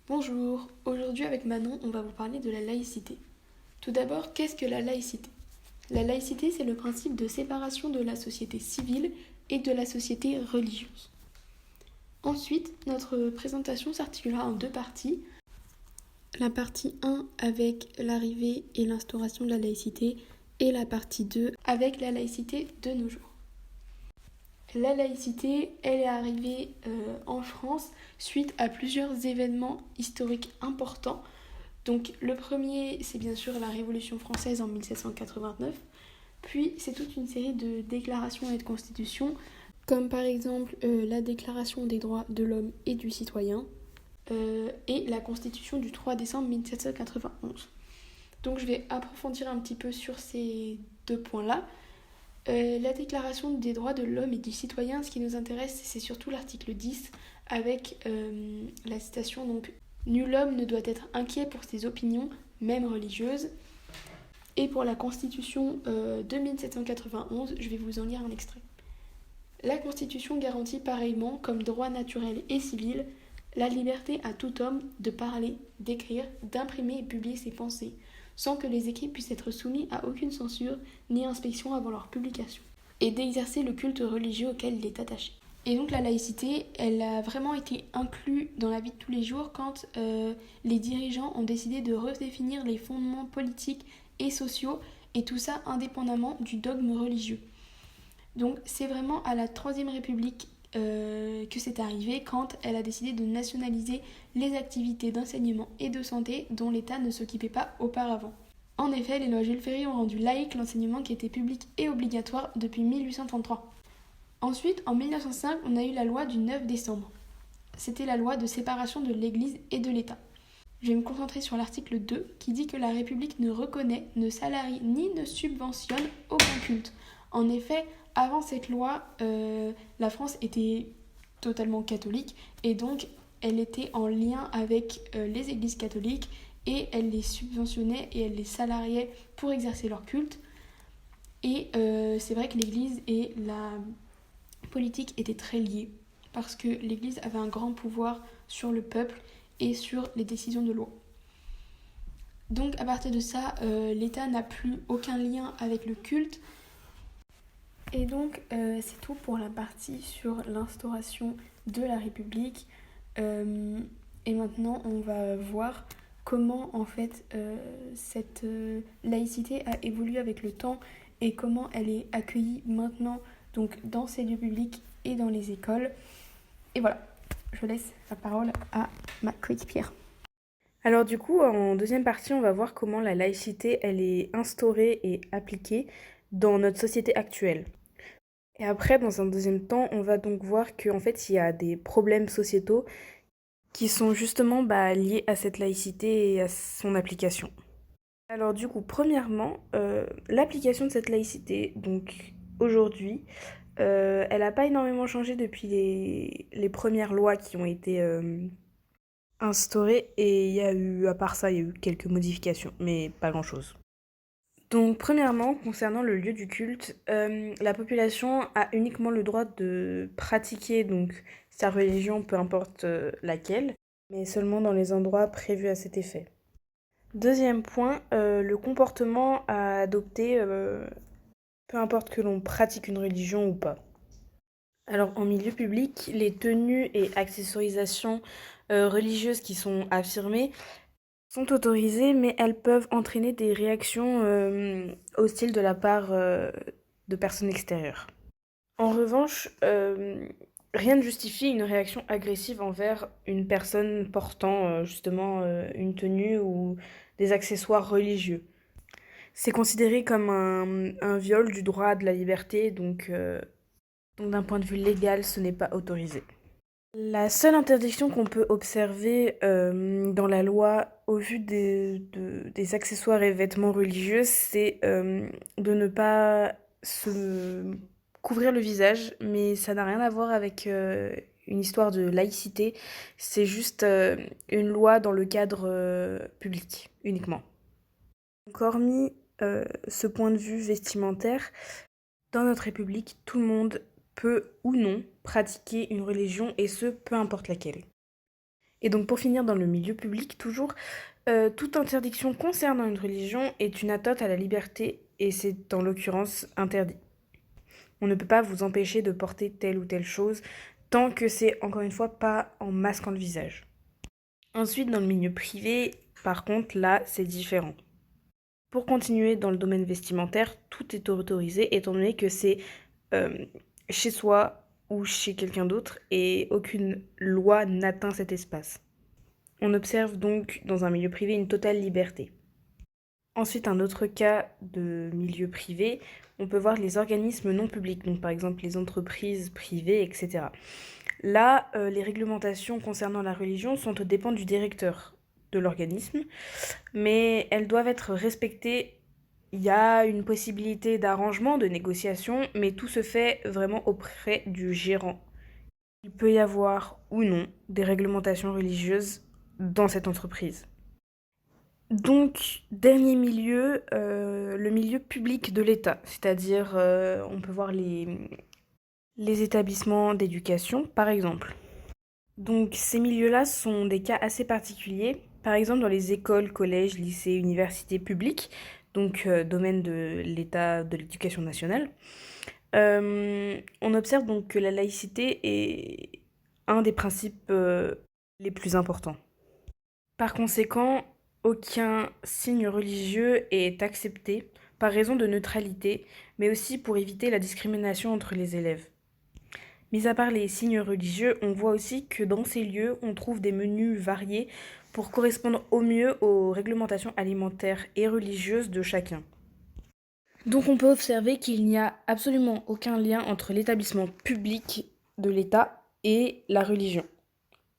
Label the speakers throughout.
Speaker 1: Bonjour, aujourd'hui avec Manon, on va vous parler de la laïcité. Tout d'abord, qu'est-ce que la laïcité? La laïcité, c'est le principe de séparation de la société civile et de la société religieuse. Ensuite, notre présentation s'articulera en deux parties. La partie 1 avec l'arrivée et l'instauration de la laïcité et la partie 2 avec la laïcité de nos jours. La laïcité, elle est arrivée en France suite à plusieurs événements historiques importants. Donc le premier, c'est bien sûr la Révolution française en 1789, puis c'est toute une série de déclarations et de constitutions, comme par exemple la Déclaration des droits de l'homme et du citoyen et la Constitution du 3 décembre 1791. Donc je vais approfondir un petit peu sur ces deux points-là. La Déclaration des droits de l'homme et du citoyen, ce qui nous intéresse, c'est surtout l'article 10 avec la citation donc nul homme ne doit être inquiet pour ses opinions, même religieuses. Et pour la Constitution de 1791, je vais vous en lire un extrait. La Constitution garantit pareillement, comme droit naturel et civil, la liberté à tout homme de parler, d'écrire, d'imprimer et publier ses pensées, sans que les écrits puissent être soumis à aucune censure ni inspection avant leur publication, et d'exercer le culte religieux auquel il est attaché. Et donc la laïcité, elle a vraiment été inclue dans la vie de tous les jours quand les dirigeants ont décidé de redéfinir les fondements politiques et sociaux, et tout ça indépendamment du dogme religieux. Donc c'est vraiment à la Troisième République que c'est arrivé quand elle a décidé de nationaliser les activités d'enseignement et de santé dont l'État ne s'occupait pas auparavant. En effet, les lois Jules Ferry ont rendu laïque l'enseignement qui était public et obligatoire depuis 1833. Ensuite, en 1905, on a eu la loi du 9 décembre. C'était la loi de séparation de l'Église et de l'État. Je vais me concentrer sur l'article 2 qui dit que la République ne reconnaît, ne salarie ni ne subventionne aucun culte. En effet, avant cette loi, la France était totalement catholique et donc elle était en lien avec les églises catholiques et elle les subventionnait et elle les salariait pour exercer leur culte. Et c'est vrai que l'église et la politique étaient très liées parce que l'église avait un grand pouvoir sur le peuple et sur les décisions de loi. Donc à partir de ça, l'État n'a plus aucun lien avec le culte. Et donc c'est tout pour la partie sur l'instauration de la République. Et maintenant on va voir comment en fait cette laïcité a évolué avec le temps et comment elle est accueillie maintenant donc dans ces lieux publics et dans les écoles. Et voilà, je laisse la parole à ma coéquipière.
Speaker 2: Alors du coup, en deuxième partie, on va voir comment la laïcité, elle est instaurée et appliquée dans notre société actuelle. Et après, dans un deuxième temps, on va donc voir qu'en fait, il y a des problèmes sociétaux qui sont justement liés à cette laïcité et à son application. Alors du coup, premièrement, l'application de cette laïcité, donc aujourd'hui, elle n'a pas énormément changé depuis les premières lois qui ont été instaurées et il y a eu, à part ça, il y a eu quelques modifications, mais pas grand-chose. Donc premièrement, concernant le lieu du culte, la population a uniquement le droit de pratiquer donc sa religion, peu importe laquelle, mais seulement dans les endroits prévus à cet effet. Deuxième point, le comportement à adopter, peu importe que l'on pratique une religion ou pas. Alors en milieu public, les tenues et accessorisations religieuses qui sont affirmées sont autorisées, mais elles peuvent entraîner des réactions hostiles de la part de personnes extérieures. En revanche, rien ne justifie une réaction agressive envers une personne portant justement une tenue ou des accessoires religieux. C'est considéré comme un viol du droit de la liberté, donc d'un point de vue légal, ce n'est pas autorisé. La seule interdiction qu'on peut observer dans la loi au vu des accessoires et vêtements religieux, c'est de ne pas se couvrir le visage, mais ça n'a rien à voir avec une histoire de laïcité, c'est juste une loi dans le cadre public uniquement. Donc hormis ce point de vue vestimentaire, dans notre République, tout le monde peut ou non pratiquer une religion et ce, peu importe laquelle. Et donc pour finir dans le milieu public toujours, toute interdiction concernant une religion est une atteinte à la liberté et c'est en l'occurrence interdit. On ne peut pas vous empêcher de porter telle ou telle chose tant que c'est encore une fois pas en masquant le visage. Ensuite dans le milieu privé, par contre là c'est différent. Pour continuer dans le domaine vestimentaire, tout est autorisé étant donné que c'est euh, chez soi ou chez quelqu'un d'autre et aucune loi n'atteint cet espace. On observe donc dans un milieu privé une totale liberté. Ensuite, un autre cas de milieu privé, on peut voir les organismes non publics, donc par exemple les entreprises privées, etc. Là, les réglementations concernant la religion sont aux dépens du directeur de l'organisme, mais elles doivent être respectées. Il y a une possibilité d'arrangement, de négociation, mais tout se fait vraiment auprès du gérant. Il peut y avoir ou non des réglementations religieuses dans cette entreprise. Donc, dernier milieu, le milieu public de l'État, c'est-à-dire on peut voir les établissements d'éducation, par exemple. Donc, ces milieux-là sont des cas assez particuliers. Par exemple, dans les écoles, collèges, lycées, universités publiques, donc domaine de l'État de l'éducation nationale, on observe donc que la laïcité est un des principes les plus importants. Par conséquent, aucun signe religieux est accepté par raison de neutralité, mais aussi pour éviter la discrimination entre les élèves. Mis à part les signes religieux, on voit aussi que dans ces lieux, on trouve des menus variés pour correspondre au mieux aux réglementations alimentaires et religieuses de chacun. Donc on peut observer qu'il n'y a absolument aucun lien entre l'établissement public de l'État et la religion.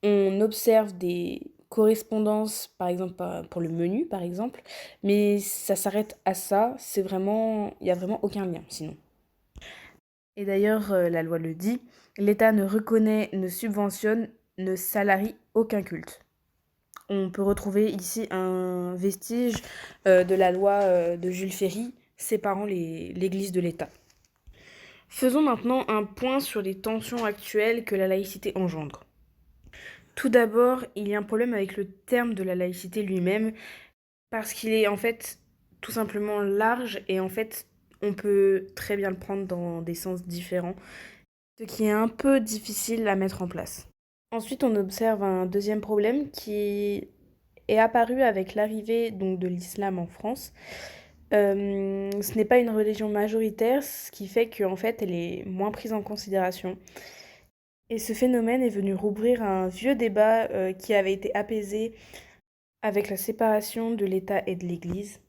Speaker 2: On observe des correspondances, par exemple pour le menu, par exemple, mais ça s'arrête à ça, c'est vraiment, il n'y a vraiment aucun lien sinon. Et d'ailleurs, la loi le dit, l'État ne reconnaît, ne subventionne, ne salarie aucun culte. On peut retrouver ici un vestige de la loi de Jules Ferry séparant l'Église de l'État. Faisons maintenant un point sur les tensions actuelles que la laïcité engendre. Tout d'abord, il y a un problème avec le terme de la laïcité lui-même, parce qu'il est en fait tout simplement large et en fait on peut très bien le prendre dans des sens différents, ce qui est un peu difficile à mettre en place. Ensuite, on observe un deuxième problème qui est apparu avec l'arrivée donc de l'islam en France. Ce n'est pas une religion majoritaire, ce qui fait qu'en fait elle est moins prise en considération. Et ce phénomène est venu rouvrir un vieux débat qui avait été apaisé avec la séparation de l'État et de l'Église.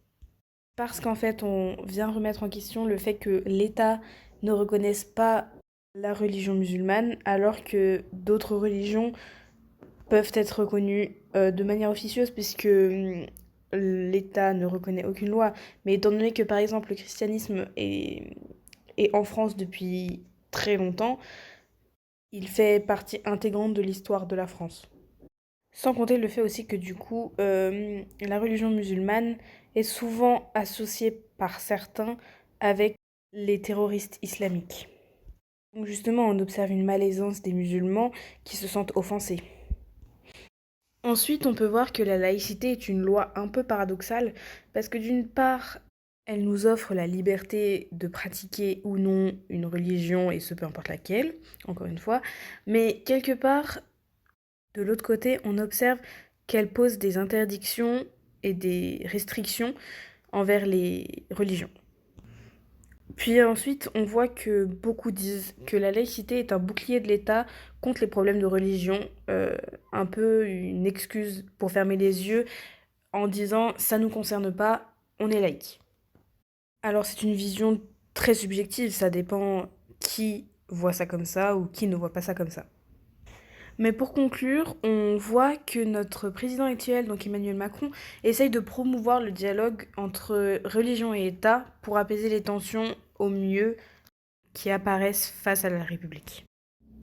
Speaker 2: Parce qu'en fait, on vient remettre en question le fait que l'État ne reconnaisse pas la religion musulmane, alors que d'autres religions peuvent être reconnues de manière officieuse, puisque l'État ne reconnaît aucune loi. Mais étant donné que, par exemple, le christianisme est en France depuis très longtemps, il fait partie intégrante de l'histoire de la France. Sans compter le fait aussi que du coup, la religion musulmane est souvent associée par certains avec les terroristes islamiques. Donc justement, on observe une malaisance des musulmans qui se sentent offensés. Ensuite, on peut voir que la laïcité est une loi un peu paradoxale parce que d'une part, elle nous offre la liberté de pratiquer ou non une religion et ce peu importe laquelle, encore une fois, mais quelque part, de l'autre côté, on observe qu'elle pose des interdictions et des restrictions envers les religions. Puis ensuite, on voit que beaucoup disent que la laïcité est un bouclier de l'État contre les problèmes de religion, un peu une excuse pour fermer les yeux en disant ça ne nous concerne pas, on est laïque. Alors c'est une vision très subjective, ça dépend qui voit ça comme ça ou qui ne voit pas ça comme ça. Mais pour conclure, on voit que notre président actuel, donc Emmanuel Macron, essaye de promouvoir le dialogue entre religion et État pour apaiser les tensions au mieux qui apparaissent face à la République.